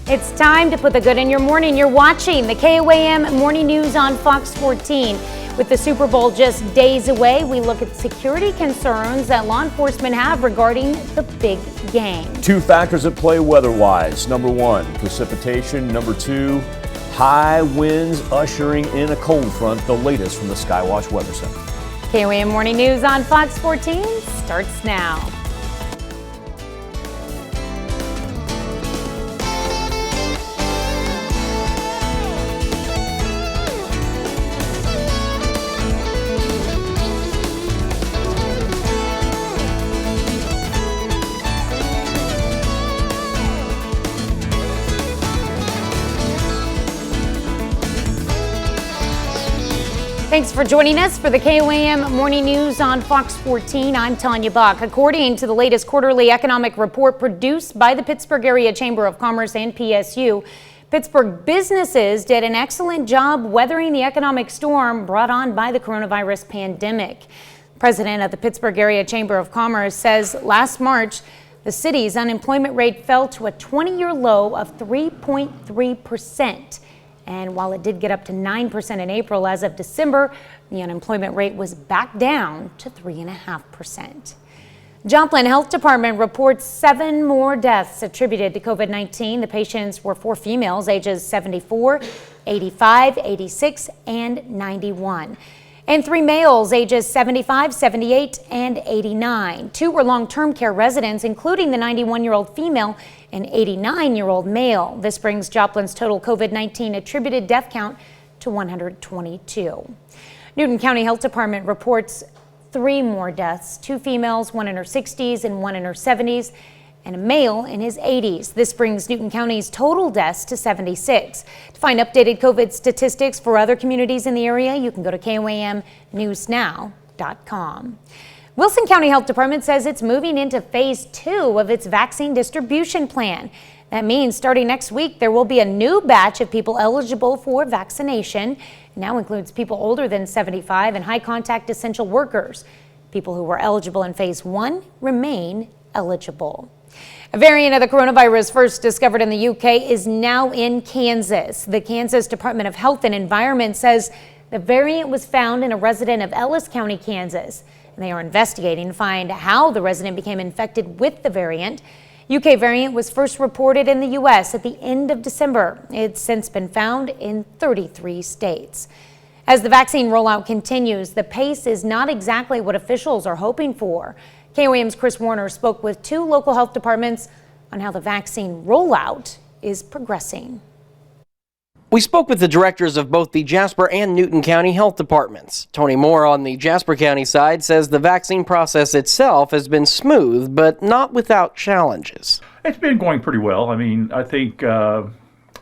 It's time to put the good in your morning. You're watching the KOAM Morning News on Fox 14. With the Super Bowl just days away, we look at security concerns that law enforcement have regarding the big game. Two factors at play weather-wise. Number one, precipitation. Number two, high winds ushering in a cold front. The latest from the Skywatch Weather Center. KOAM Morning News on Fox 14 starts now. Thanks for joining us for the KOAM Morning News on Fox 14. I'm Tanya Buck. According to the latest quarterly economic report produced by the Pittsburgh Area Chamber of Commerce and PSU, Pittsburgh businesses did an excellent job weathering the economic storm brought on by the coronavirus pandemic. President of the Pittsburgh Area Chamber of Commerce says last March, the city's unemployment rate fell to a 20-year low of 3.3%. And while it did get up to 9% in April, as of December, the unemployment rate was back down to 3.5%. Joplin Health Department reports 7 more deaths attributed to COVID-19. The patients were 4 females ages 74, 85, 86, and 91. And 3 males ages 75, 78, and 89. 2 were long-term care residents, including the 91-year-old female and 89-year-old male. This brings Joplin's total COVID-19 attributed death count to 122. Newton County Health Department reports 3 more deaths, 2 females, 1 in her 60s and 1 in her 70s, and a male in his 80s. This brings Newton County's total deaths to 76. To find updated COVID statistics for other communities in the area, you can go to KOAMnewsnow.com. Wilson County Health Department says it's moving into phase 2 of its vaccine distribution plan. That means starting next week, there will be a new batch of people eligible for vaccination. It now includes people older than 75 and high contact essential workers. People who were eligible in phase 1 remain eligible. A variant of the coronavirus first discovered in the UK is now in Kansas. The Kansas Department of Health and Environment says the variant was found in a resident of Ellis County, Kansas. And they are investigating to find how the resident became infected with the variant. UK variant was first reported in the U.S. at the end of December. It's since been found in 33 states. As the vaccine rollout continues, the pace is not exactly what officials are hoping for. KOAM's Chris Warner spoke with 2 local health departments on how the vaccine rollout is progressing. We spoke with the directors of both the Jasper and Newton County Health Departments. Tony Moore on the Jasper County side says the vaccine process itself has been smooth, but not without challenges. It's been going pretty well. I mean, I think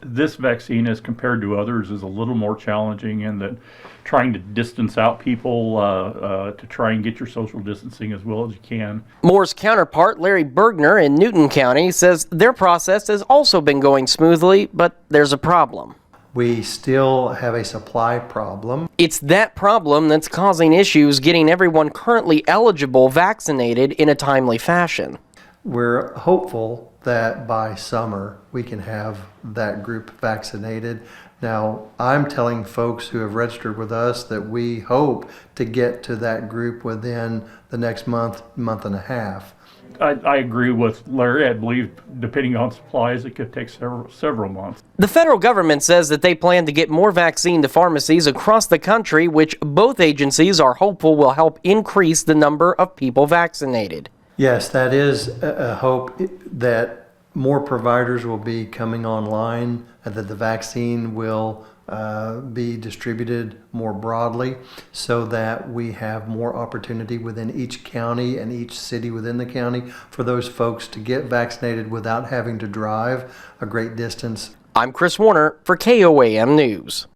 this vaccine, as compared to others, is a little more challenging in that trying to distance out people to try and get your social distancing as well as you can. Moore's counterpart, Larry Bergner in Newton County, says their process has also been going smoothly, but there's a problem. We still have a supply problem. It's that problem that's causing issues getting everyone currently eligible vaccinated in a timely fashion. We're hopeful that by summer we can have that group vaccinated. Now, I'm telling folks who have registered with us that we hope to get to that group within the next month and a half. I agree with Larry. I believe, depending on supplies, it could take several months. The federal government says that they plan to get more vaccine to pharmacies across the country, which both agencies are hopeful will help increase the number of people vaccinated. Yes, that is a hope that more providers will be coming online and that the vaccine will be distributed more broadly so that we have more opportunity within each county and each city within the county for those folks to get vaccinated without having to drive a great distance. I'm Chris Warner for KOAM News.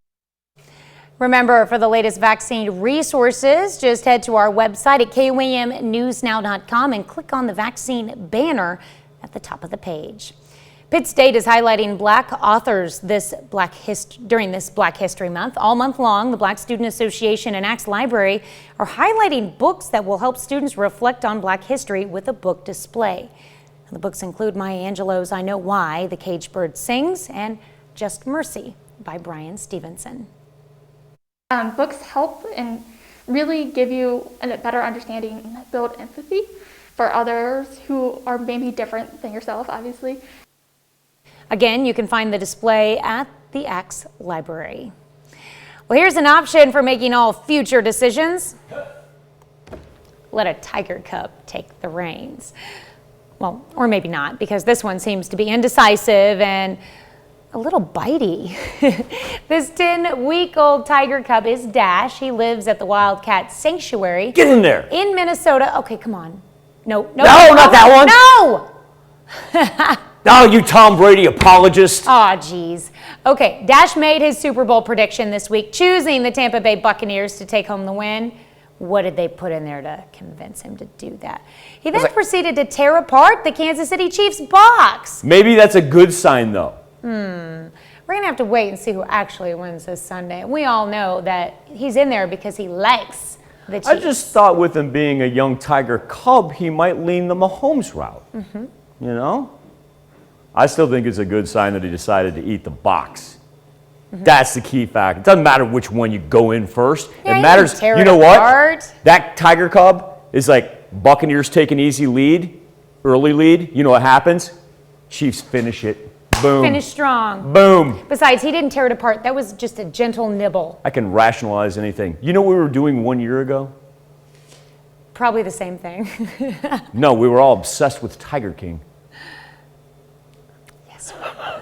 Remember, for the latest vaccine resources, just head to our website at KOAMnewsnow.com and click on the vaccine banner at the top of the page. Pitt State is highlighting Black authors during this Black History Month. All month long, the Black Student Association and Axe Library are highlighting books that will help students reflect on Black history with a book display. The books include Maya Angelou's I Know Why, The Caged Bird Sings, and Just Mercy by Brian Stevenson. Books help and really give you a better understanding and build empathy for others who are maybe different than yourself, obviously. Again, you can find the display at the Axe Library. Well, here's an option for making all future decisions. Let a tiger cub take the reins. Well, or maybe not, because this one seems to be indecisive and a little bitey. This 10-week-old tiger cub is Dash. He lives at the Wildcat Sanctuary. Get in there. In Minnesota. Okay, come on. No, not that one. No! Oh, you Tom Brady apologist. Aw, geez. Okay, Dash made his Super Bowl prediction this week, choosing the Tampa Bay Buccaneers to take home the win. What did they put in there to convince him to do that? He then proceeded to tear apart the Kansas City Chiefs box. Maybe that's a good sign, though. We're going to have to wait and see who actually wins this Sunday. We all know that he's in there because he likes the Chiefs. I just thought with him being a young tiger cub, he might lean the Mahomes route. You know? I still think it's a good sign that he decided to eat the box. That's the key fact. It doesn't matter which one you go in first. Yeah, it matters. tear You it know apart. what? That tiger cub is like Buccaneers take an easy lead, early lead. You know what happens? Chiefs finish it. Boom. Finish strong. Boom. Besides, he didn't tear it apart. That was just a gentle nibble. I can rationalize anything. You know what we were doing 1 year ago? Probably the same thing. No, we were all obsessed with Tiger King. Yes,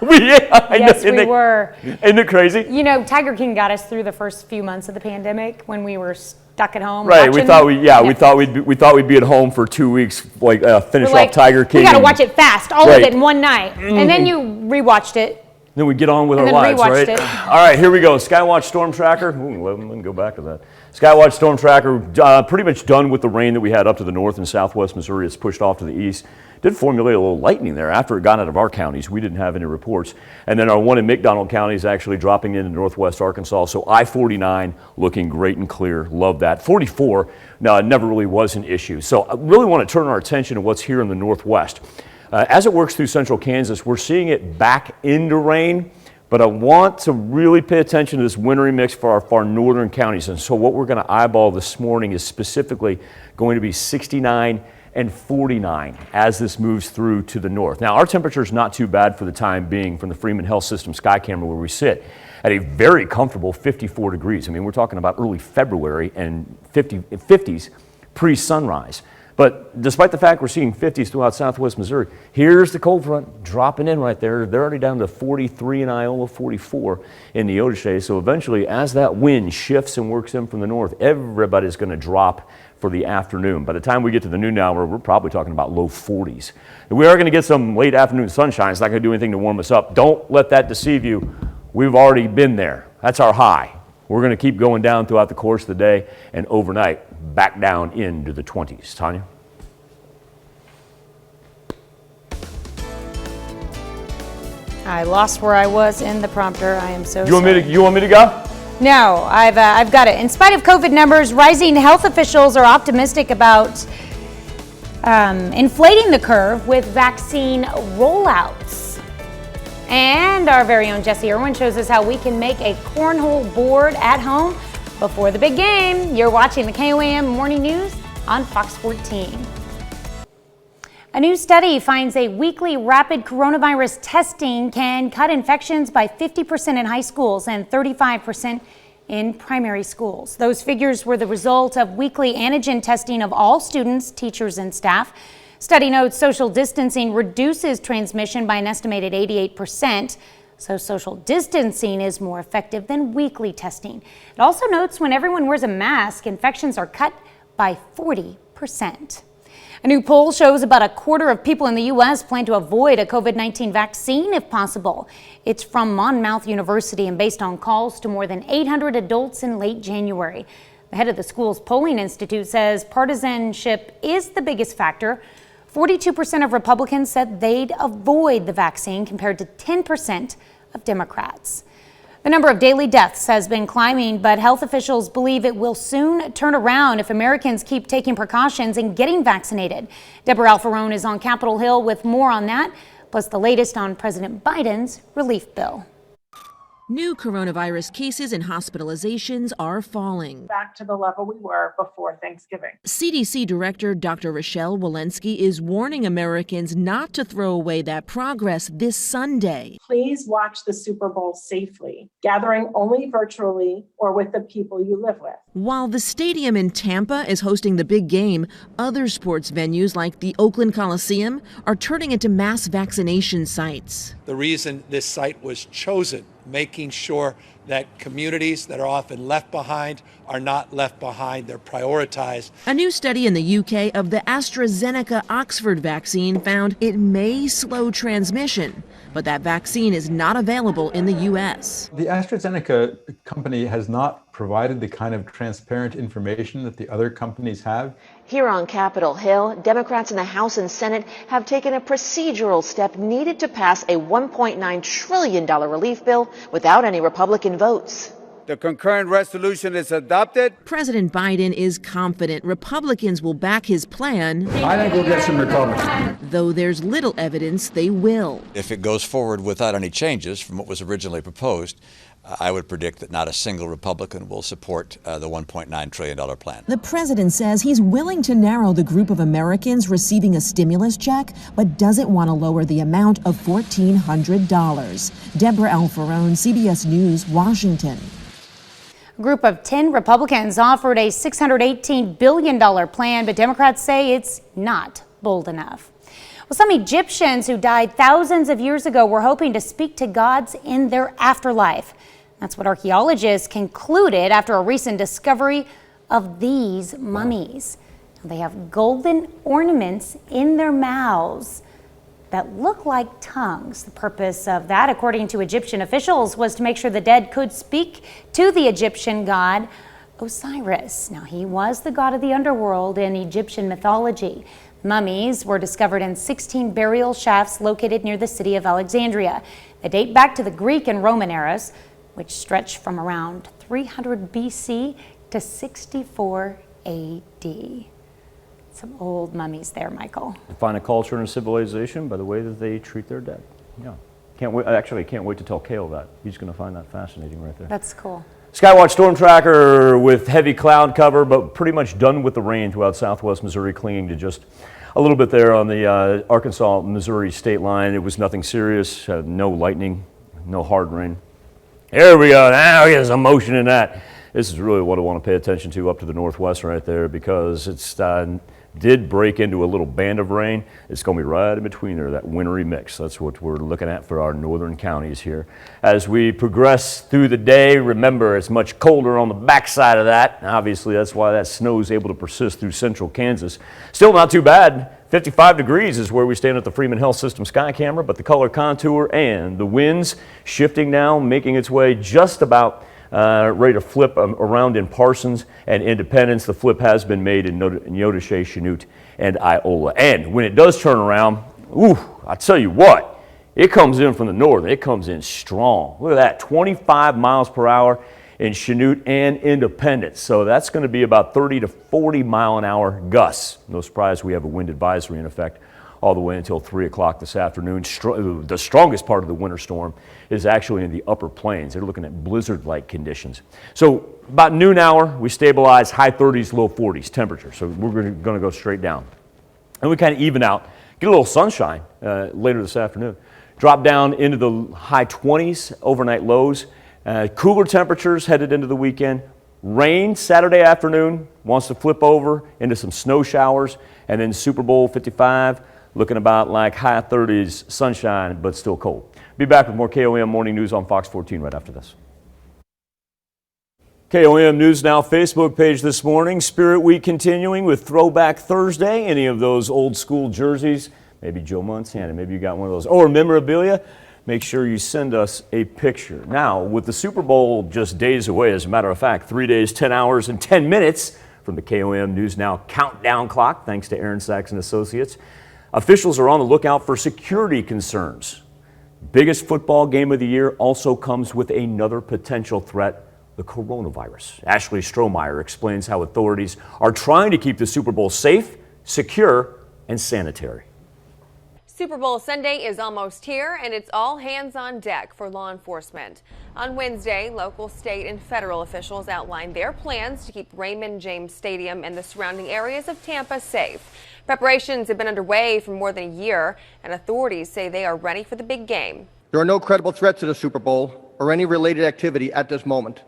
Yeah, I yes, know. we were. Isn't it crazy? You know, Tiger King got us through the first few months of the pandemic when we were stuck at home. Right, we watching thought Netflix. we thought we'd be at home for 2 weeks, like finish We're like, off Tiger King. We got to and watch it fast, all Right. of it in one night. And then you rewatched it. Then we get on with And our then lives, rewatched right? it. All right, here we go. Skywatch Storm Tracker. Ooh, let me go back to that. Skywatch Storm Tracker, pretty much done with the rain that we had up to the north and southwest Missouri. It's pushed off to the east. Did formulate a little lightning there after it got out of our counties. We didn't have any reports. And then our one in McDonald County is actually dropping into northwest Arkansas. So I-49 looking great and clear. Love that. 44, no, it never really was an issue. So I really want to turn our attention to what's here in the northwest. As it works through central Kansas, we're seeing it back into rain. But I want to really pay attention to this wintry mix for our far northern counties. And so what we're going to eyeball this morning is specifically going to be 69 and 49 as this moves through to the north. Now, our temperature is not too bad for the time being from the Freeman Health System sky camera where we sit at a very comfortable 54 degrees. I mean, we're talking about early February and 50s pre-sunrise. But despite the fact we're seeing 50s throughout southwest Missouri, here's the cold front dropping in right there. They're already down to 43 in Iowa, 44 in Neodesha. So eventually, as that wind shifts and works in from the north, everybody's going to drop for the afternoon. By the time we get to the noon hour, we're probably talking about low 40s. And we are going to get some late afternoon sunshine. It's not going to do anything to warm us up. Don't let that deceive you. We've already been there. That's our high. We're going to keep going down throughout the course of the day and overnight back down into the 20s. Tanya? I lost where I was in the prompter. I am so You want me to go? No, I've got it. In spite of COVID numbers, rising health officials are optimistic about inflating the curve with vaccine rollouts. And our very own Jesse Irwin shows us how we can make a cornhole board at home before the big game. You're watching the KOAM Morning News on Fox 14. A new study finds a weekly rapid coronavirus testing can cut infections by 50% in high schools and 35% in primary schools. Those figures were the result of weekly antigen testing of all students, teachers, and staff. Study notes social distancing reduces transmission by an estimated 88%. So social distancing is more effective than weekly testing. It also notes when everyone wears a mask, infections are cut by 40%. A new poll shows about a quarter of people in the U.S. plan to avoid a COVID-19 vaccine if possible. It's from Monmouth University and based on calls to more than 800 adults in late January. The head of the school's polling institute says partisanship is the biggest factor. 42% of Republicans said they'd avoid the vaccine compared to 10% of Democrats. The number of daily deaths has been climbing, but health officials believe it will soon turn around if Americans keep taking precautions and getting vaccinated. Deborah Alfarone is on Capitol Hill with more on that, plus the latest on President Biden's relief bill. New coronavirus cases and hospitalizations are falling. Back to the level we were before Thanksgiving. CDC Director Dr. Rochelle Walensky is warning Americans not to throw away that progress this Sunday. Please watch the Super Bowl safely, gathering only virtually or with the people you live with. While the stadium in Tampa is hosting the big game, other sports venues like the Oakland Coliseum are turning into mass vaccination sites. The reason this site was chosen, making sure that communities that are often left behind are not left behind, they're prioritized. A new study in the UK of the AstraZeneca Oxford vaccine found it may slow transmission, but that vaccine is not available in the US. The AstraZeneca company has not provided the kind of transparent information that the other companies have. Here on Capitol Hill, Democrats in the House and Senate have taken a procedural step needed to pass a $1.9 trillion relief bill without any Republican votes. The concurrent resolution is adopted. President Biden is confident Republicans will back his plan. I think we'll get some Republicans. Though there's little evidence they will. If it goes forward without any changes from what was originally proposed, I would predict that not a single Republican will support the $1.9 trillion plan. The president says he's willing to narrow the group of Americans receiving a stimulus check, but doesn't want to lower the amount of $1,400. Deborah Alfarone, CBS News, Washington. A group of 10 Republicans offered a $618 billion plan, but Democrats say it's not bold enough. Well, some Egyptians who died thousands of years ago were hoping to speak to gods in their afterlife. That's what archaeologists concluded after a recent discovery of these mummies. They have golden ornaments in their mouths that look like tongues. The purpose of that, according to Egyptian officials, was to make sure the dead could speak to the Egyptian god Osiris. Now, he was the god of the underworld in Egyptian mythology. Mummies were discovered in 16 burial shafts located near the city of Alexandria. They date back to the Greek and Roman eras, which stretch from around 300 BC to 64 AD. Some old mummies there, Michael. Define a culture and a civilization by the way that they treat their dead. Yeah. Can't wait. Actually, I can't wait to tell Kale that. He's going to find that fascinating right there. That's cool. Skywatch storm tracker with heavy cloud cover, but pretty much done with the rain throughout southwest Missouri, clinging to just a little bit there on the Arkansas-Missouri state line. It was nothing serious, no lightning, no hard rain. Here we go. Now there's some motion in that. This is really what I want to pay attention to up to the northwest right there, because it's did break into a little band of rain. It's going to be right in between there, that wintry mix. That's what we're looking at for our northern counties here. As we progress through the day, remember it's much colder on the backside of that. Obviously, that's why that snow is able to persist through central Kansas. Still not too bad. 55 degrees is where we stand at the Freeman Health System sky camera, but the color contour and the winds shifting now, making its way just about ready to flip around in Parsons and Independence. The flip has been made in Neodesha, Chanute, and Iola. And when it does turn around, I tell you what, it comes in from the north. It comes in strong. Look at that, 25 miles per hour in Chanute and Independence. So that's going to be about 30 to 40 mile an hour gusts. No surprise we have a wind advisory in effect all the way until 3 o'clock this afternoon. The strongest part of the winter storm is actually in the upper plains. They're looking at blizzard-like conditions. So about noon hour, we stabilize high 30s, low 40s temperature. So we're going to go straight down. And we kind of even out, get a little sunshine later this afternoon. Drop down into the high 20s, overnight lows. Cooler temperatures headed into the weekend. Rain Saturday afternoon, wants to flip over into some snow showers. And then Super Bowl 55. Looking about like high 30s, sunshine, but still cold. Be back with more KOAM Morning News on Fox 14 right after this. KOAM News Now Facebook page this morning. Spirit Week continuing with Throwback Thursday. Any of those old school jerseys, maybe Joe Montana, maybe you got one of those, or memorabilia, make sure you send us a picture. Now, with the Super Bowl just days away, as a matter of fact, 3 days, 10 hours, and 10 minutes from the KOAM News Now countdown clock, thanks to Aaron Sachs and Associates. Officials are on the lookout for security concerns. Biggest football game of the year also comes with another potential threat, the coronavirus. Ashley Strohmeyer explains how authorities are trying to keep the Super Bowl safe, secure, and sanitary. Super Bowl Sunday is almost here, and it's all hands on deck for law enforcement. On Wednesday, local, state, and federal officials outlined their plans to keep Raymond James Stadium and the surrounding areas of Tampa safe. Preparations have been underway for more than a year, and authorities say they are ready for the big game. There are no credible threats to the Super Bowl or any related activity at this moment.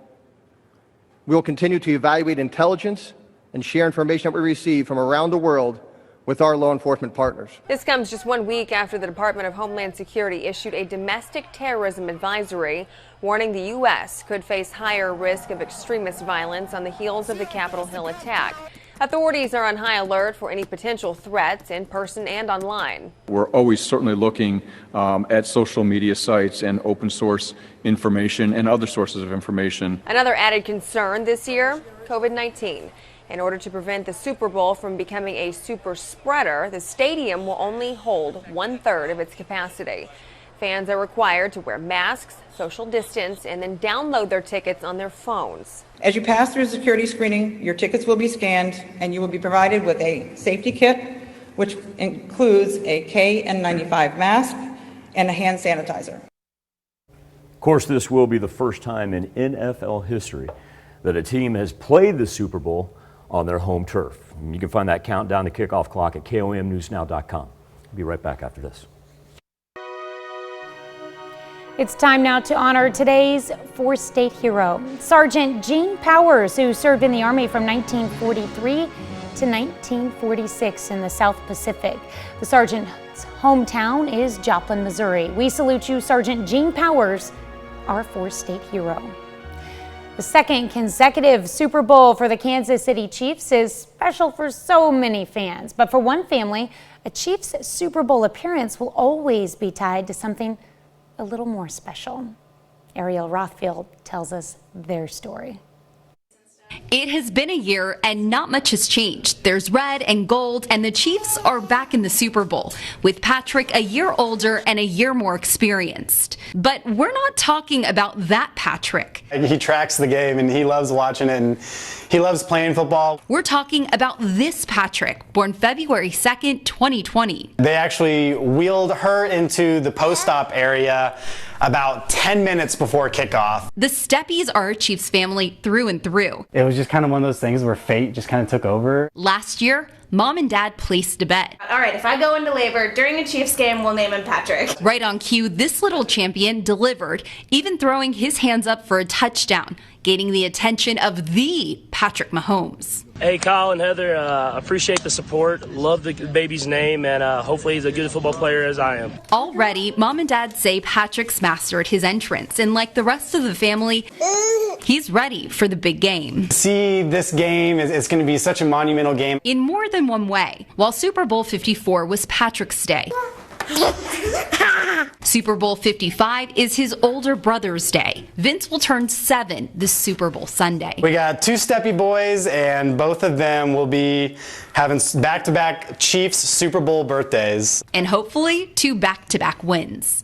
We will continue to evaluate intelligence and share information that we receive from around the world with our law enforcement partners. This comes just 1 week after the Department of Homeland Security issued a domestic terrorism advisory, warning the U.S. could face higher risk of extremist violence on the heels of the Capitol Hill attack. Authorities are on high alert for any potential threats in person and online. We're always certainly looking at social media sites and open source information and other sources of information. Another added concern this year, COVID-19. In order to prevent the Super Bowl from becoming a super spreader, the stadium will only hold 1/3 of its capacity. Fans are required to wear masks, social distance, and then download their tickets on their phones. As you pass through security screening, your tickets will be scanned and you will be provided with a safety kit, which includes a KN95 mask and a hand sanitizer. Of course, this will be the first time in NFL history that a team has played the Super Bowl on their home turf. You can find that countdown to kickoff clock at KOAMnewsnow.com. I'll be right back after this. It's time now to honor today's four-state hero, Sergeant Gene Powers, who served in the Army from 1943 to 1946 in the South Pacific. The sergeant's hometown is Joplin, Missouri. We salute you, Sergeant Gene Powers, our four-state hero. The second consecutive Super Bowl for the Kansas City Chiefs is special for so many fans. But for one family, a Chiefs Super Bowl appearance will always be tied to something a little more special. Ariel Rothfield tells us their story. It has been a year and not much has changed. There's red and gold, and the Chiefs are back in the Super Bowl, with Patrick a year older and a year more experienced. But we're not talking about that Patrick. He tracks the game and he loves watching it and he loves playing football. We're talking about this Patrick, born February 2nd, 2020. They actually wheeled her into the post-op area about 10 minutes before kickoff. The Steppies are a Chiefs family through and through. It was just kind of one of those things where fate just kind of took over. Last year, Mom and Dad placed a bet. All right, if I go into labor during a Chiefs game, we'll name him Patrick. Right on cue, this little champion delivered, even throwing his hands up for a touchdown, gaining the attention of the Patrick Mahomes. Hey, Kyle and Heather, appreciate the support. Love the baby's name, and hopefully he's a good football player as I am. Already, Mom and Dad say Patrick's mastered his entrance, and like the rest of the family, he's ready for the big game. See, this game is going to be such a monumental game. In more than one way. While Super Bowl 54 was Patrick's day, Super Bowl 55 is his older brother's day. Vince will turn 7 this Super Bowl Sunday. We got two Steppy boys, and both of them will be having back-to-back Chiefs Super Bowl birthdays. And hopefully 2 back-to-back wins.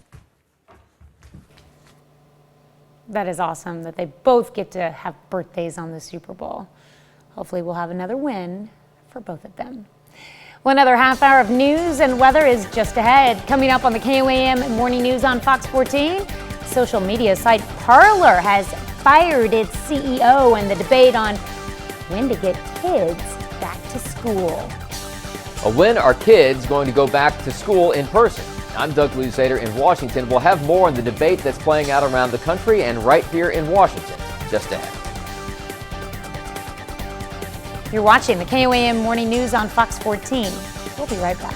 That is awesome that they both get to have birthdays on the Super Bowl. Hopefully we'll have another win for both of them. Well, another half hour of news and weather is just ahead. Coming up on the KOAM Morning News on Fox 14, social media site Parler has fired its CEO in the debate on when to get kids back to school. When are kids going to go back to school in person? I'm Doug Luzader in Washington. We'll have more on the debate that's playing out around the country and right here in Washington just ahead. You're watching the KOAM Morning News on Fox 14. We'll be right back.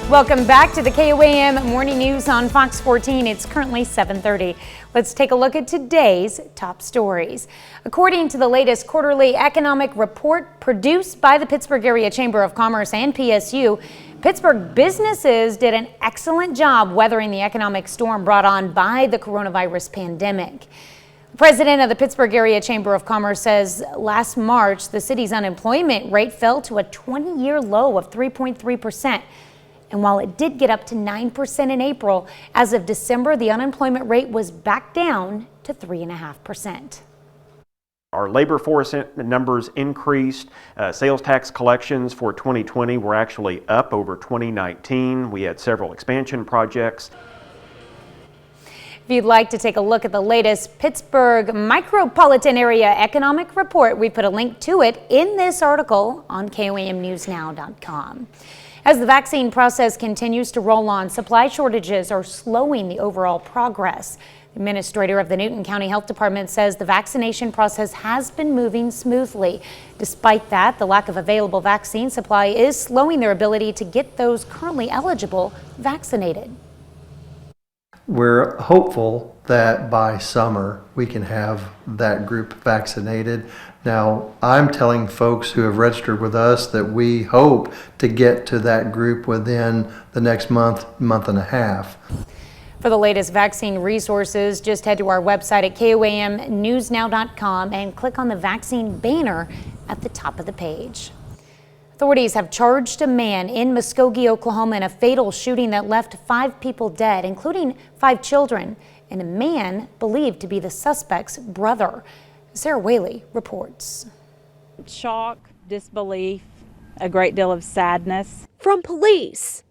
Welcome back to the KOAM Morning News on Fox 14. It's currently 7:30. Let's take a look at today's top stories. According to the latest quarterly economic report produced by the Pittsburgh Area Chamber of Commerce and PSU, Pittsburgh businesses did an excellent job weathering the economic storm brought on by the coronavirus pandemic. President of the Pittsburgh Area Chamber of Commerce says last March, the city's unemployment rate fell to a 20-year low of 3.3%. And while it did get up to 9% in April, as of December, the unemployment rate was back down to 3.5%. Our labor force numbers increased. Sales tax collections for 2020 were actually up over 2019. We had several expansion projects. If you'd like to take a look at the latest Pittsburgh micropolitan area economic report, we put a link to it in this article on KOAMnewsnow.com. As the vaccine process continues to roll on, supply shortages are slowing the overall progress. The administrator of the Newton County Health Department says the vaccination process has been moving smoothly. Despite that, the lack of available vaccine supply is slowing their ability to get those currently eligible vaccinated. We're hopeful that by summer we can have that group vaccinated. Now, I'm telling folks who have registered with us that we hope to get to that group within the next month and a half. For the latest vaccine resources, just head to our website at KOAMnewsnow.com and click on the vaccine banner at the top of the page. Authorities have charged a man in Muskogee, Oklahoma in a fatal shooting that left 5 people dead, including 5 children, and a man believed to be the suspect's brother. Sarah Whaley reports. Shock, disbelief, a great deal of sadness. From police.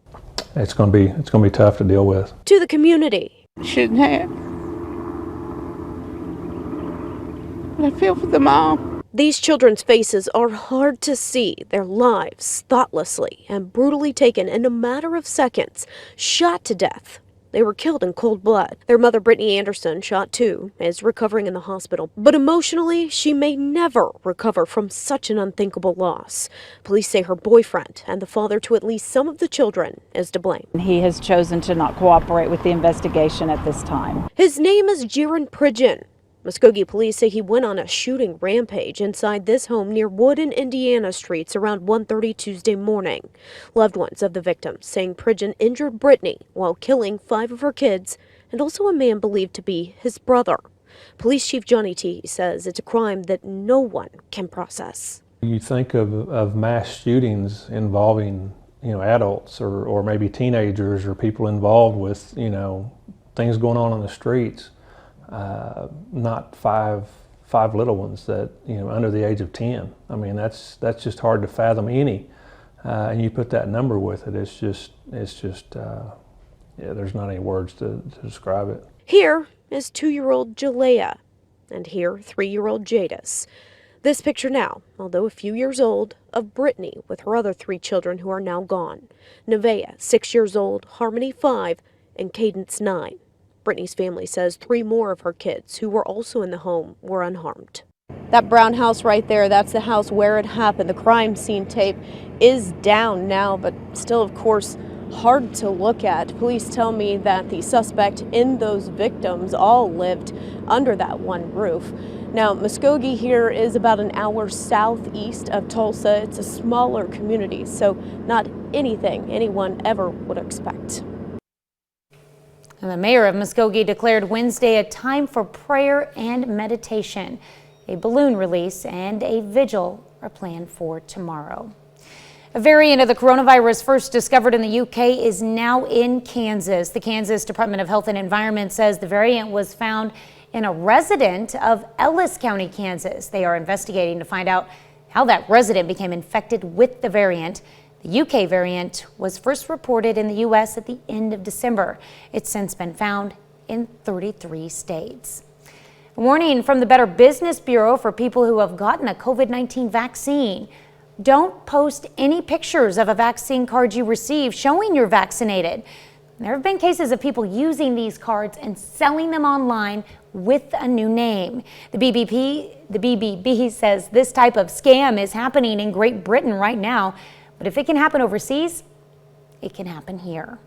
It's going to be tough to deal with. To the community. Shouldn't have. I feel for the mom. These children's faces are hard to see, their lives thoughtlessly and brutally taken in a matter of seconds, shot to death. They were killed in cold blood. Their mother, Brittany Anderson, shot too, is recovering in the hospital. But emotionally, she may never recover from such an unthinkable loss. Police say her boyfriend and the father to at least some of the children is to blame. He has chosen to not cooperate with the investigation at this time. His name is Jaron Pridgeon. Muskogee police say he went on a shooting rampage inside this home near Wood and Indiana streets around 1:30 Tuesday morning. Loved ones of the victims saying Pridgeon injured Brittany while killing 5 of her kids and also a man believed to be his brother. Police Chief Johnny T. says it's a crime that no one can process. You think of mass shootings involving, adults or maybe teenagers or people involved with, things going on the streets. Not five little ones that under the age of 10. I mean that's just hard to fathom any, and you put that number with it. It's just there's not any words to describe it. Here is 2-year-old Jalea, and here 3-year-old Jadis. This picture now, although a few years old, of Brittany with her other 3 children who are now gone. Nevaeh, 6 years old, Harmony 5, and Cadence 9. Brittany's family says 3 more of her kids, who were also in the home, were unharmed. That brown house right there, that's the house where it happened. The crime scene tape is down now, but still, of course, hard to look at. Police tell me that the suspect in those victims all lived under that one roof. Now, Muskogee here is about an hour southeast of Tulsa. It's a smaller community, so not anything anyone ever would expect. And the mayor of Muskogee declared Wednesday a time for prayer and meditation. A balloon release and a vigil are planned for tomorrow. A variant of the coronavirus first discovered in the UK is now in Kansas. The Kansas Department of Health and Environment says the variant was found in a resident of Ellis County, Kansas. They are investigating to find out how that resident became infected with the variant. The UK variant was first reported in the U.S. at the end of December. It's since been found in 33 states. A warning from the Better Business Bureau for people who have gotten a COVID-19 vaccine. Don't post any pictures of a vaccine card you received showing you're vaccinated. There have been cases of people using these cards and selling them online with a new name. The BBB says this type of scam is happening in Great Britain right now. But if it can happen overseas, it can happen here.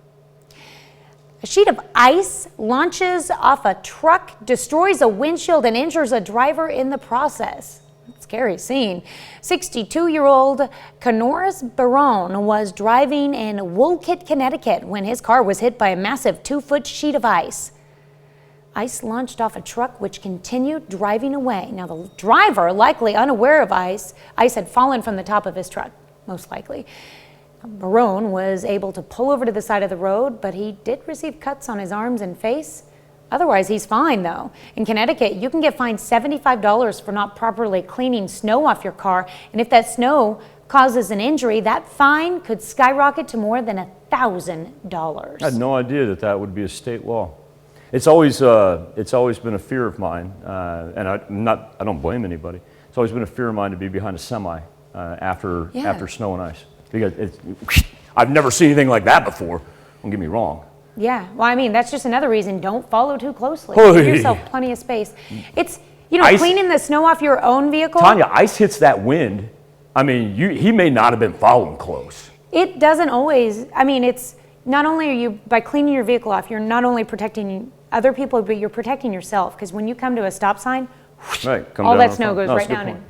A sheet of ice launches off a truck, destroys a windshield, and injures a driver in the process. Scary scene. 62-year-old Canoris Barone was driving in Woolkit, Connecticut when his car was hit by a massive 2-foot sheet of ice. Ice launched off a truck which continued driving away. Now, the driver, likely unaware of ice had fallen from the top of his truck, most likely. Barone was able to pull over to the side of the road, but he did receive cuts on his arms and face. Otherwise, he's fine, though. In Connecticut, you can get fined $75 for not properly cleaning snow off your car, and if that snow causes an injury, that fine could skyrocket to more than $1,000. I had no idea that would be a state law. It's always been a fear of mine, and I don't blame anybody. It's always been a fear of mine to be behind a semi after snow and ice, because I've never seen anything like that before. Don't get me wrong. Yeah, well, I mean, that's just another reason. Don't follow too closely. Oy. Give yourself plenty of space. It's, Ice, cleaning the snow off your own vehicle. Tanya, ice hits that wind. I mean, he may not have been following close. It doesn't always. I mean, it's not only are you, by cleaning your vehicle off, you're not only protecting other people, but you're protecting yourself. Because when you come to a stop sign, all that snow goes right down and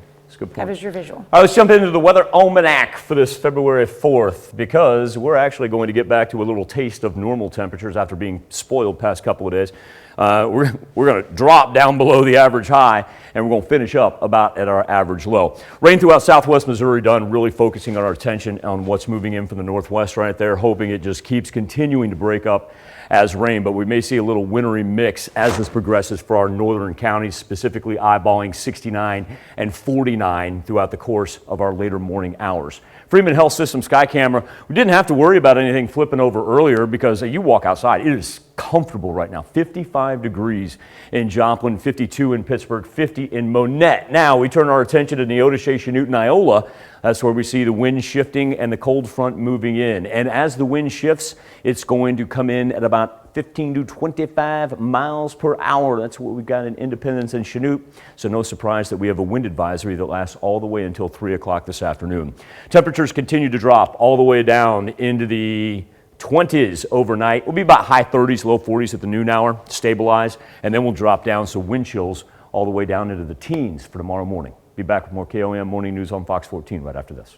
covers your visual. All right, let's jump into the weather almanac for this February 4th, because we're actually going to get back to a little taste of normal temperatures after being spoiled past couple of days. We're going to drop down below the average high, and we're going to finish up about at our average low. Rain throughout southwest Missouri done, really focusing our attention on what's moving in from the northwest right there, hoping it just keeps continuing to break up as rain, but we may see a little wintry mix as this progresses for our northern counties, specifically eyeballing 69 and 49 throughout the course of our later morning hours. Freeman Health System Sky Camera, we didn't have to worry about anything flipping over earlier because you walk outside, it is comfortable right now. 55 degrees in Joplin, 52 in Pittsburgh, 50 in Monette. Now we turn our attention to Neodesha, Chanute, and Iola. That's where we see the wind shifting and the cold front moving in. And as the wind shifts, it's going to come in at about 15 to 25 miles per hour. That's what we've got in Independence and Chanute. So no surprise that we have a wind advisory that lasts all the way until 3 o'clock this afternoon. Temperatures continue to drop all the way down into the 20s overnight. We'll be about high 30s, low 40s at the noon hour, stabilize, and then we'll drop down, so wind chills all the way down into the teens for tomorrow morning. Be back with more KOAM Morning News on Fox 14 right after this.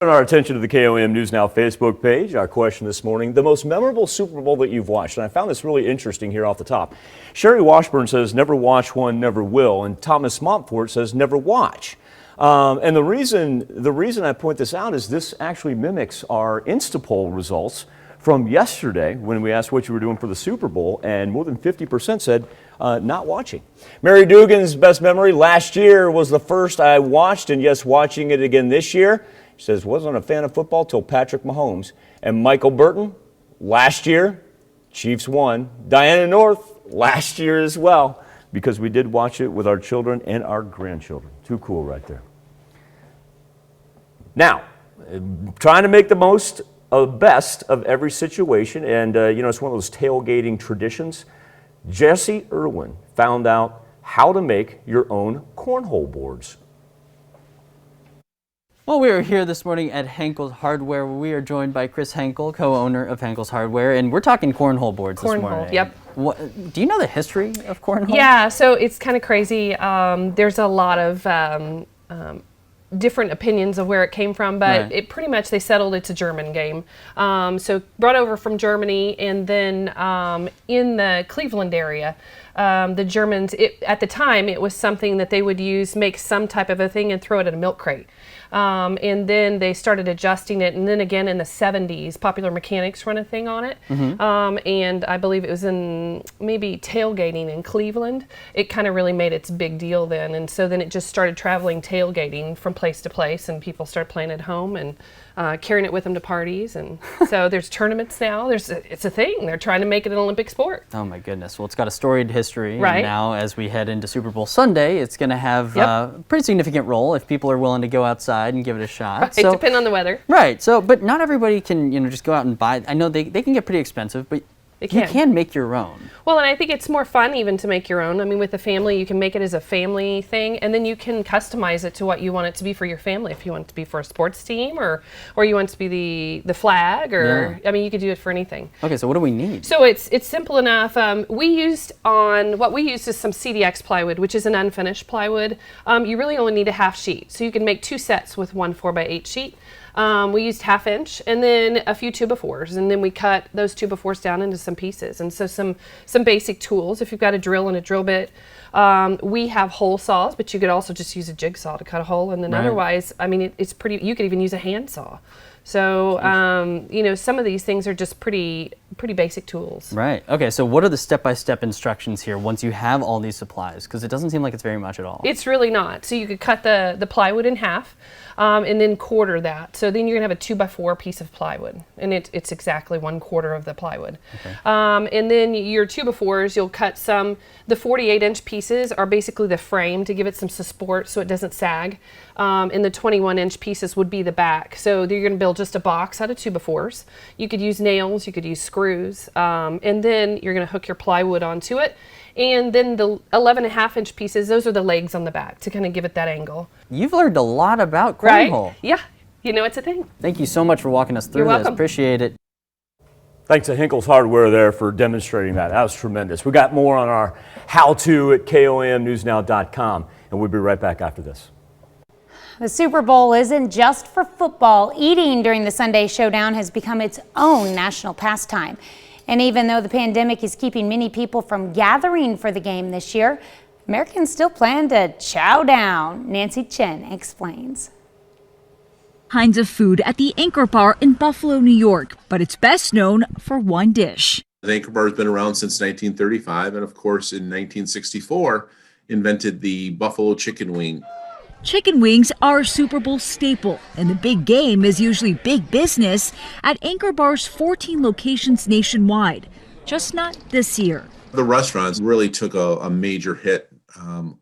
Turn our attention to the KOAM News Now Facebook page. Our question this morning, the most memorable Super Bowl that you've watched. And I found this really interesting here off the top. Sherry Washburn says, never watch one, never will. And Thomas Montfort says, never watch. And the reason I point this out is this actually mimics our Instapoll results from yesterday when we asked what you were doing for the Super Bowl, and more than 50% said not watching. Mary Dugan's best memory last year was the first I watched, and yes, watching it again this year. She says, wasn't a fan of football till Patrick Mahomes. And Michael Burton, last year, Chiefs won. Diana North, last year as well, because we did watch it with our children and our grandchildren. Too cool right there. Now, trying to make the most of best of every situation, and it's one of those tailgating traditions. Jesse Irwin found out how to make your own cornhole boards. Well, we are here this morning at Henkel's Hardware. We are joined by Chris Henkel, co-owner of Henkel's Hardware, and we're talking cornhole boards this morning. Yep. Do you know the history of cornhole? Yeah, so it's kind of crazy. There's a lot of different opinions of where it came from, but Right. it pretty much, they settled it's a German game. So brought over from Germany, and then in the Cleveland area, the Germans, at the time, it was something that they would use, make some type of a thing and throw it in a milk crate. And then they started adjusting it, and then again in the 70s, Popular Mechanics run a thing on it. And I believe it was in maybe tailgating in Cleveland. It kind of really made its big deal then, and so then it just started traveling tailgating from place to place, and people started playing at home and carrying it with them to parties. And so there's tournaments now. It's a thing. They're trying to make it an Olympic sport. Oh my goodness. Well, it's got a storied history. Right. And now as we head into Super Bowl Sunday, it's going to have a pretty significant role if people are willing to go outside and give it a shot. Right, so, depending on the weather. Right. So, but not everybody can, just go out and buy. I know they can get pretty expensive, but you can make your own. Well, and I think it's more fun even to make your own. I mean, with the family, you can make it as a family thing, and then you can customize it to what you want it to be for your family. If you want it to be for a sports team, or you want it to be the flag, or I mean, you could do it for anything. Okay, so what do we need? So it's simple enough. What we used is some CDX plywood, which is an unfinished plywood. You really only need a half sheet, so you can make 2 sets with one 4x8 sheet. We used 1/2 inch and then a few 2x4s, and then we cut those 2x4s down into some pieces. And so some basic tools, if you've got a drill and a drill bit, we have hole saws, but you could also just use a jigsaw to cut a hole. And then otherwise, I mean, it's pretty, you could even use a handsaw. So, you know, some of these things are just pretty basic tools. Right. Okay, so what are the step-by-step instructions here once you have all these supplies? Because it doesn't seem like it's very much at all. It's really not. So you could cut the plywood in half and then quarter that. So then you're going to have a 2x4 piece of plywood. And it's exactly 1/4 of the plywood. Okay. And then your 2x4s, you'll cut the 48-inch pieces are basically the frame to give it some support so it doesn't sag. And the 21-inch pieces would be the back. So you're going to build just a box out of 2x4s. You could use nails, you could use screws, and then you're going to hook your plywood onto it. And then the 11.5-inch pieces, those are the legs on the back to kind of give it that angle. You've learned a lot about cornhole. Right? Yeah, you know it's a thing. Thank you so much for walking us through You're this. welcome. Appreciate it. Thanks to Hinkle's Hardware there for demonstrating that. That was tremendous. We got more on our how-to at KOAMnewsnow.com, and we'll be right back after this. The Super Bowl isn't just for football. Eating during the Sunday showdown has become its own national pastime. And even though the pandemic is keeping many people from gathering for the game this year, Americans still plan to chow down. Nancy Chen explains. Kinds of food at the Anchor Bar in Buffalo, New York, but it's best known for one dish. The Anchor Bar has been around since 1935, and of course in 1964 invented the buffalo chicken wing. Chicken wings are a Super Bowl staple, and the big game is usually big business at Anchor Bar's 14 locations nationwide, just not this year. The restaurants really took a major hit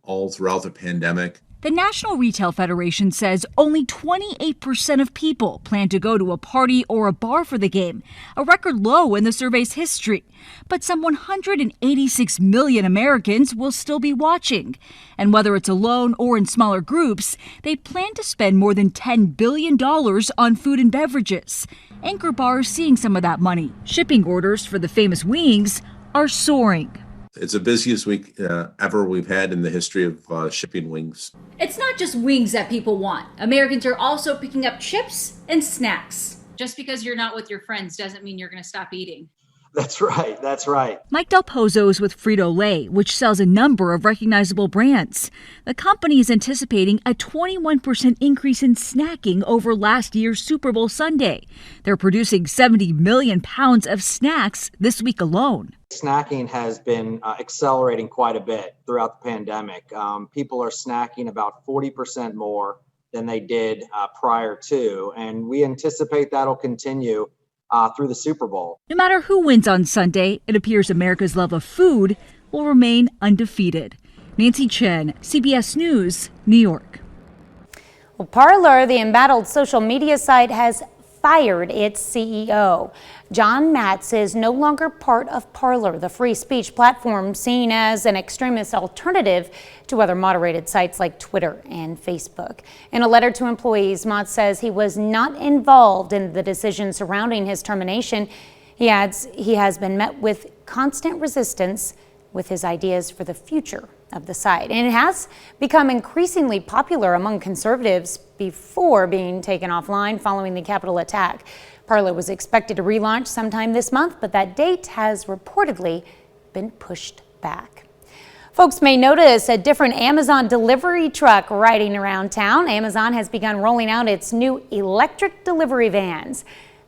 all throughout the pandemic. The National Retail Federation says only 28% of people plan to go to a party or a bar for the game, a record low in the survey's history. But some 186 million Americans will still be watching. And whether it's alone or in smaller groups, they plan to spend more than $10 billion on food and beverages. Anchor Bar is seeing some of that money. Shipping orders for the famous wings are soaring. It's the busiest week ever we've had in the history of shipping wings. It's not just wings that people want. Americans are also picking up chips and snacks. Just because you're not with your friends doesn't mean you're going to stop eating. That's right. That's right. Mike Del Pozo is with Frito-Lay, which sells a number of recognizable brands. The company is anticipating a 21% increase in snacking over last year's Super Bowl Sunday. They're producing 70 million pounds of snacks this week alone. Snacking has been accelerating quite a bit throughout the pandemic. People are snacking about 40% more than they did prior to, and we anticipate that'll continue through the Super Bowl. No matter who wins on Sunday, it appears America's love of food will remain undefeated. Nancy Chen, CBS News, New York. Well, Parler, the embattled social media site, has fired its CEO. John Matz is no longer part of Parler, the free speech platform seen as an extremist alternative to other moderated sites like Twitter and Facebook. In a letter to employees, Matz says he was not involved in the decision surrounding his termination. He adds he has been met with constant resistance with his ideas for the future of the site. And it has become increasingly popular among conservatives before being taken offline following the Capitol attack. Parler was expected to relaunch sometime this month, but that date has reportedly been pushed back. Folks may notice a different Amazon delivery truck riding around town. Amazon has begun rolling out its new electric delivery vans.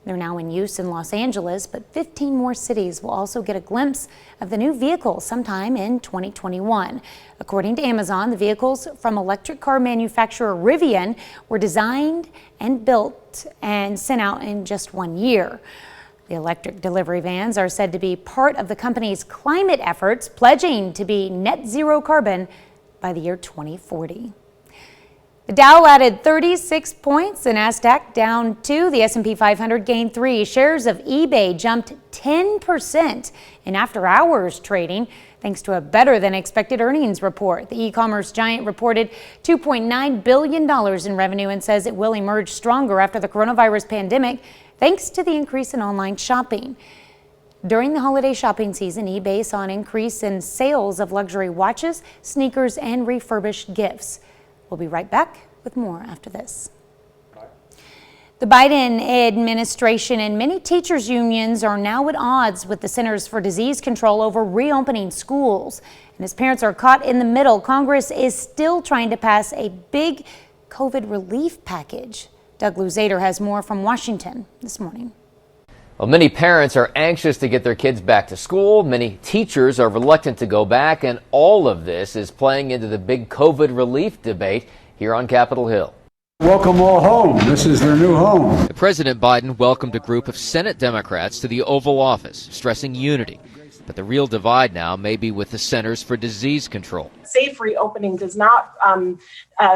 They're now in use in Los Angeles, but 15 more cities will also get a glimpse of the new vehicle sometime in 2021. According to Amazon, the vehicles from electric car manufacturer Rivian were designed and built and sent out in just 1 year. The electric delivery vans are said to be part of the company's climate efforts, pledging to be net zero carbon by the year 2040. The Dow added 36 points, the Nasdaq down 2, the S&P 500 gained 3. Shares of eBay jumped 10% in after-hours trading thanks to a better-than-expected earnings report. The e-commerce giant reported $2.9 billion in revenue and says it will emerge stronger after the coronavirus pandemic thanks to the increase in online shopping. During the holiday shopping season, eBay saw an increase in sales of luxury watches, sneakers, and refurbished gifts. We'll be right back with more after this. The Biden administration and many teachers unions are now at odds with the Centers for Disease Control over reopening schools. And as parents are caught in the middle, Congress is still trying to pass a big COVID relief package. Doug Luzader has more from Washington this morning. Well, many parents are anxious to get their kids back to school. Many teachers are reluctant to go back, and all of this is playing into the big COVID relief debate here on Capitol Hill. Welcome all home. This is their new home. President Biden welcomed a group of Senate Democrats to the Oval Office, stressing unity. But the real divide now may be with the Centers for Disease Control. Safe reopening does not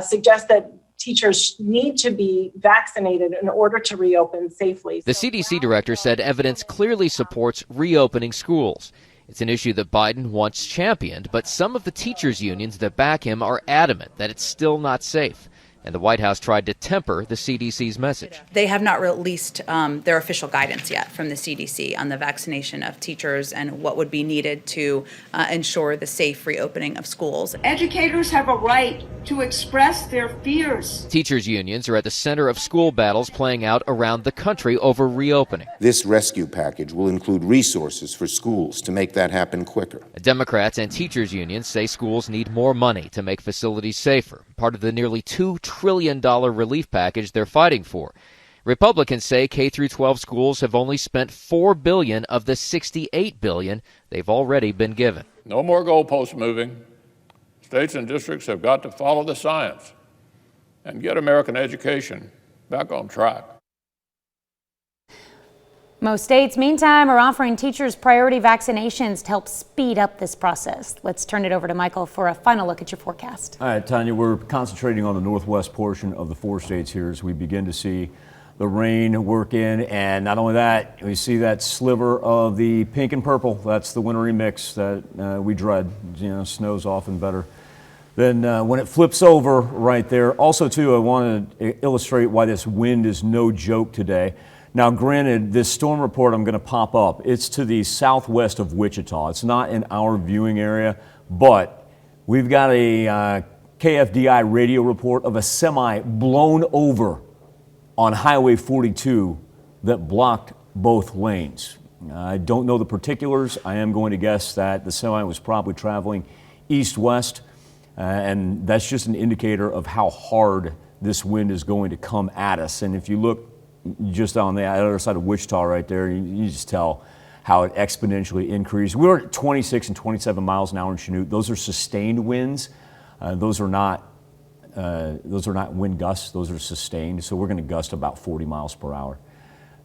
suggest that teachers need to be vaccinated in order to reopen safely. The CDC director said evidence clearly supports reopening schools. It's an issue that Biden wants championed, but some of the teachers' unions that back him are adamant that it's still not safe. And the White House tried to temper the CDC's message. They have not released their official guidance yet from the CDC on the vaccination of teachers and what would be needed to ensure the safe reopening of schools. Educators have a right to express their fears. Teachers' unions are at the center of school battles playing out around the country over reopening. This rescue package will include resources for schools to make that happen quicker. Democrats and teachers' unions say schools need more money to make facilities safer, part of the nearly $2 trillion relief package they're fighting for. Republicans say K-12 schools have only spent $4 billion of the $68 billion they've already been given. No more goalpost moving. States and districts have got to follow the science and get American education back on track. Most states, meantime, are offering teachers priority vaccinations to help speed up this process. Let's turn it over to Michael for a final look at your forecast. All right, Tanya, we're concentrating on the northwest portion of the 4 states here as we begin to see the rain work in. And not only that, we see that sliver of the pink and purple. That's the wintry mix that we dread. You know, snow's often better than when it flips over right there. Also, too, I want to illustrate why this wind is no joke today. Now, granted, this storm report I'm going to pop up, it's to the southwest of Wichita. It's not in our viewing area, but we've got a KFDI radio report of a semi blown over on Highway 42 that blocked both lanes. I don't know the particulars. I am going to guess that the semi was probably traveling east-west, and that's just an indicator of how hard this wind is going to come at us. And if you look just on the other side of Wichita right there, you just tell how it exponentially increased. We were at 26 and 27 miles an hour in Chanute. Those are sustained winds. Those are not wind gusts. Those are sustained. So we're going to gust about 40 miles per hour.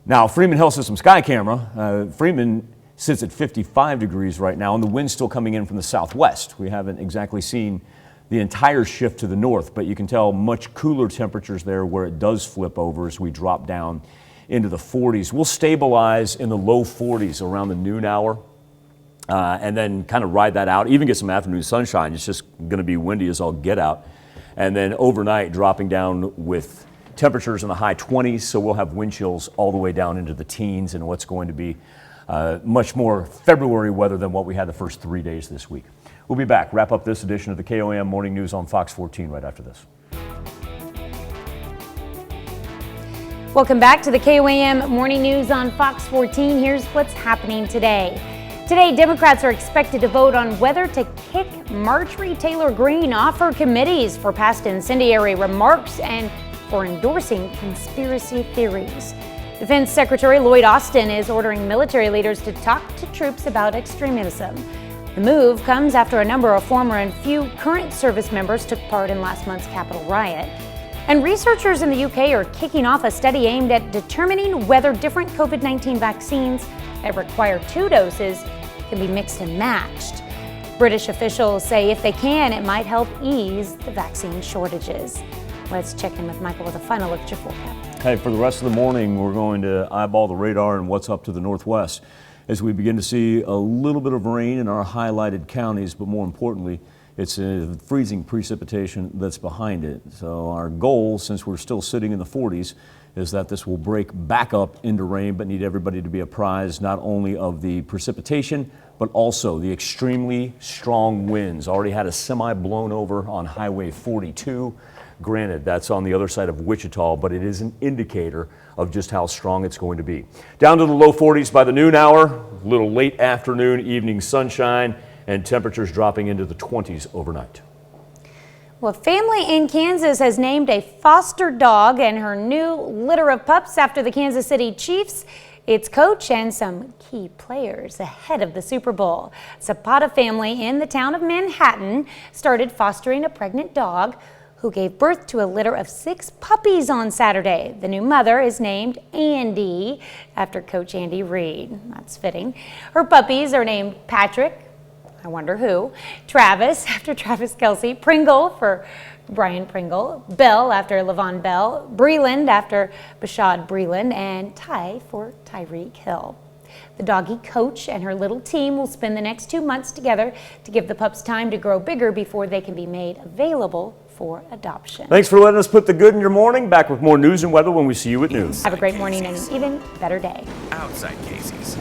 Now, Freeman Health System Sky Camera, Freeman sits at 55 degrees right now, and the wind's still coming in from the southwest. We haven't exactly seen the entire shift to the north, but you can tell much cooler temperatures there where it does flip over as we drop down into the 40s. We'll stabilize in the low 40s around the noon hour and then kind of ride that out, even get some afternoon sunshine. It's just going to be windy as all get out. And then overnight dropping down with temperatures in the high 20s, so we'll have wind chills all the way down into the teens and what's going to be much more February weather than what we had the first 3 days this week. We'll be back, wrap up this edition of the KOAM Morning News on Fox 14 right after this. Welcome back to the KOAM Morning News on Fox 14. Here's what's happening today. Today, Democrats are expected to vote on whether to kick Marjorie Taylor Greene off her committees for past incendiary remarks and for endorsing conspiracy theories. Defense Secretary Lloyd Austin is ordering military leaders to talk to troops about extremism. The move comes after a number of former and few current service members took part in last month's Capitol riot. And researchers in the UK are kicking off a study aimed at determining whether different COVID-19 vaccines that require 2 doses can be mixed and matched. British officials say if they can, it might help ease the vaccine shortages. Let's check in with Michael with a final look at your forecast. Hey, for the rest of the morning, we're going to eyeball the radar and what's up to the northwest as we begin to see a little bit of rain in our highlighted counties, but more importantly, it's a freezing precipitation that's behind it. So our goal, since we're still sitting in the 40s, is that this will break back up into rain, but need everybody to be apprised not only of the precipitation, but also the extremely strong winds. Already had a semi blown over on Highway 42. Granted, that's on the other side of Wichita, but it is an indicator of just how strong it's going to be. Down to the low 40s by the noon hour, a little late afternoon, evening sunshine, and temperatures dropping into the 20s overnight. Well, a family in Kansas has named a foster dog and her new litter of pups after the Kansas City Chiefs, its coach, and some key players ahead of the Super Bowl. Zapata family in the town of Manhattan started fostering a pregnant dog who gave birth to a litter of 6 puppies on Saturday. The new mother is named Andy after Coach Andy Reid. That's fitting. Her puppies are named Patrick, I wonder who, Travis after Travis Kelce, Pringle for Brian Pringle, Bell after Levon Bell, Breland after Bashad Breland, and Ty for Tyreek Hill. The doggy coach and her little team will spend the next 2 months together to give the pups time to grow bigger before they can be made available for adoption. Thanks for letting us put the good in your morning. Back with more news and weather when we see you at noon. Have a great morning and an even better day. Outside Casey's.